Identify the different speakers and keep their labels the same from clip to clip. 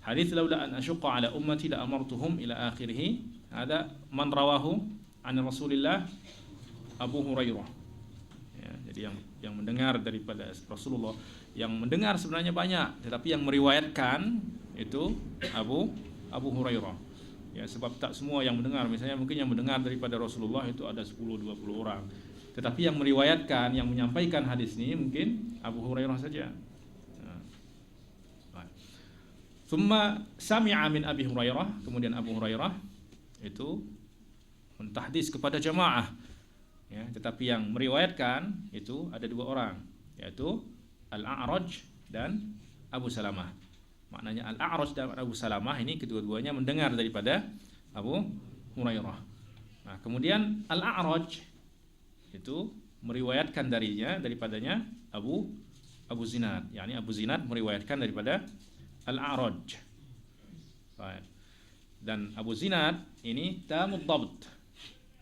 Speaker 1: Hadis laula an asyqa ala ummati la amartuhum ila akhirih. Ada man rawahu an Rasulillah Abu Hurairah. Ya, jadi yang mendengar daripada Rasulullah, yang mendengar sebenarnya banyak, tetapi yang meriwayatkan itu Abu Hurairah. Ya, sebab tak semua yang mendengar, misalnya mungkin yang mendengar daripada Rasulullah itu ada 10-20 orang. Tetapi yang meriwayatkan, yang menyampaikan hadis ini mungkin Abu Hurairah saja. Thumma sami'a min Abi Hurairah, kemudian Abu Hurairah itu mentahdis kepada jamaah. Ya, tetapi yang meriwayatkan itu ada dua orang, yaitu Al-A'raj dan Abu Salamah. Maknanya Al-A'raj dan Abu Salamah ini kedua-duanya mendengar daripada Abu Hurairah. Nah, kemudian Al-A'raj itu meriwayatkan daripadanya Abu Zinad, yakni Abu Zinad meriwayatkan daripada Al-A'raj. Baik. Dan Abu Zinad ini tamud dhabt.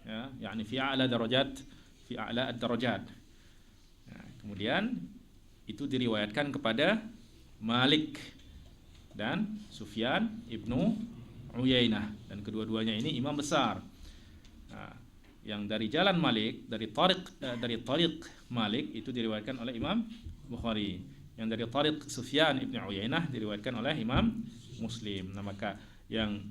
Speaker 1: Ya, yakni fi a'la ad-darajat. Nah, kemudian itu diriwayatkan kepada Malik dan Sufyan ibnu Uyainah, dan kedua-duanya ini imam besar. Nah, yang dari jalan Malik, dari tariq Malik itu diriwayatkan oleh Imam Bukhari. Yang dari tariq Sufyan ibnu Uyainah diriwayatkan oleh Imam Muslim. Nah, maka yang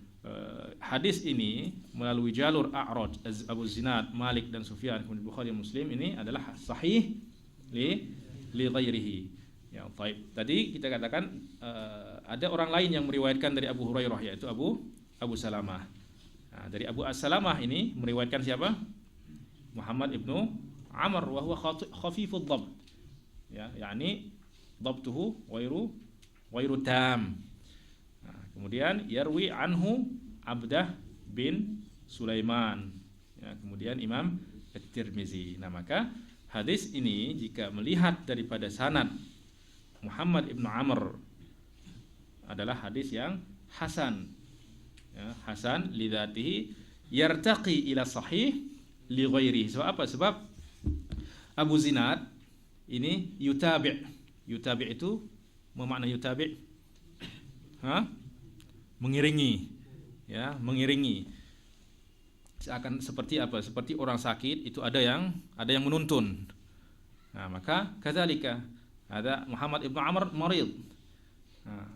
Speaker 1: hadis ini melalui jalur A'raj, Abu Zinad, Malik dan Sufyan, kemudian Bukhari dan Muslim, ini adalah sahih li ghairihi. Ya, baik. Tadi kita katakan ada orang lain yang meriwayatkan dari Abu Hurairah, yaitu Abu Salamah. Nah, dari Abu Salamah ini meriwayatkan siapa? Muhammad ibnu Amr, wa huwa khafifud dhabt. Ya, yakni dhabtuhu ghairu tam. Nah, kemudian yarwi anhu Abdah bin Sulaiman. Ya, kemudian Imam At-Tirmizi. Nah, maka hadis ini jika melihat daripada sanad Muhammad ibnu Amr adalah hadis yang hasan. Ya, hasan li dzatihi yartaqi ila sahih li ghairihi. Sebab apa? Sebab Abu Zinad ini yutabi'. Yutabi' itu memakna yutabi', mengiringi. Ya, mengiringi. Seakan seperti apa? Seperti orang sakit itu ada yang menuntun. Nah, maka kadzalika ada Muhammad ibnu Amr marid. Nah,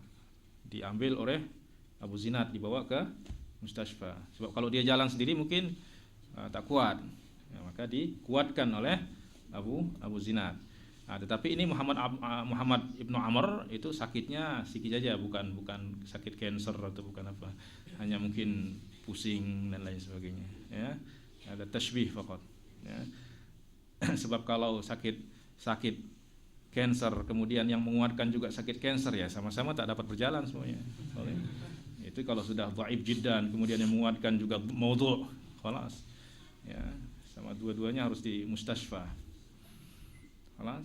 Speaker 1: diambil oleh Abu Zinad, dibawa ke mustasfa. Sebab kalau dia jalan sendiri mungkin tak kuat. Ya, maka dikuatkan oleh Abu Zinad. Nah, tetapi ini Muhammad ibnu Amr itu sakitnya sedikit saja, bukan sakit kanker atau bukan apa, hanya mungkin pusing dan lain sebagainya. Ya, ada tashbih faqat. Ya. Sebab kalau sakit kanker kemudian yang menguatkan juga sakit kanker, ya sama-sama tak dapat berjalan semuanya. Itu kalau sudah dhaif jiddan kemudian yang menguatkan juga maudhu', khalas. Ya, sama dua-duanya harus di mustasfa. Khalas.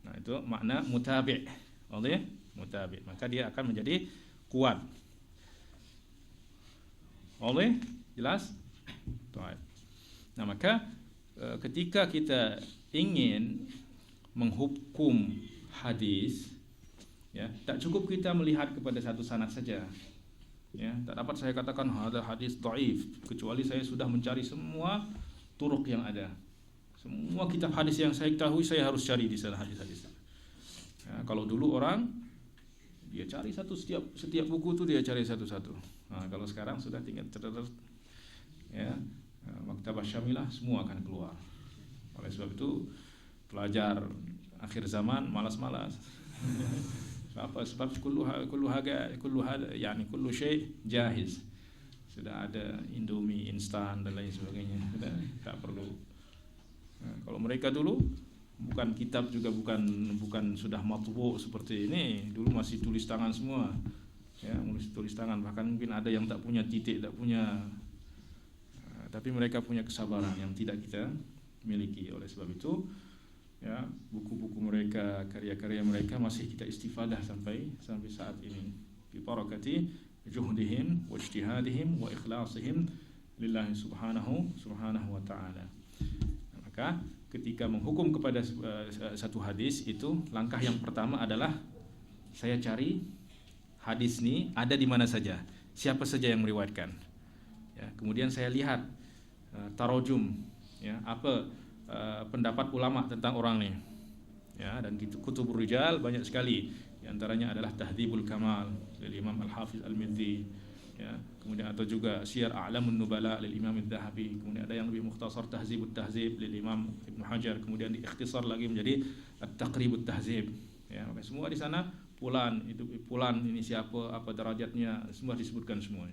Speaker 1: Nah, itu makna mutabi'. Mutabi'. Maka dia akan menjadi kuat. Jelas? Baik. Nah, maka ketika kita ingin menghukum hadis, ya, tak cukup kita melihat kepada satu sanad saja. Ya, tak dapat saya katakan ada hadis dhaif kecuali saya sudah mencari semua turuk yang ada. Semua kitab hadis yang saya ketahui saya harus cari di sana hadis-hadis. Ya, kalau dulu orang dia cari setiap buku itu dia cari satu-satu. Nah, kalau sekarang sudah tinggal ya, Maktabah Syamilah semua akan keluar. Oleh sebab itu pelajar akhir zaman malas-malas. Apa sebab kullu syai' jahiz. Sudah ada Indomie instan dan lain sebagainya. Sudah tak perlu. Nah, kalau mereka dulu bukan kitab juga bukan sudah matbu' seperti ini, dulu masih tulis tangan semua. Ya, tulis tangan, bahkan mungkin ada yang tak punya titik, tak punya tapi mereka punya kesabaran yang tidak kita miliki. Oleh sebab itu, ya, buku-buku mereka, karya-karya mereka masih kita istifadah sampai saat ini. Bi barakati juhdihim wa ijtihadihim wa ikhlasihim lillahi subhanahu wa ta'ala. Maka ketika menghukum kepada satu hadis itu, langkah yang pertama adalah saya cari hadis ini ada di mana saja, siapa saja yang meriwayatkan. Ya, kemudian saya lihat tarojum, ya, apa pendapat ulama tentang orang ini. Ya, dan kutubur rijal banyak sekali. Di antaranya adalah Tahdzibul Kamal dari Imam Al-Hafiz Al-Mizzi, ya, kemudian atau juga Syiar A'lamun Nubala dari Imam Adz-Dzahabi, kemudian ada yang lebih mukhtasar Tahdzibut Tahdzib dari Imam Ibnu Hajar, kemudian diikhtisar lagi menjadi At-Taqribut Tahdzib. Ya, maka semua di sana fulan ini siapa, apa derajatnya, semua disebutkan semua.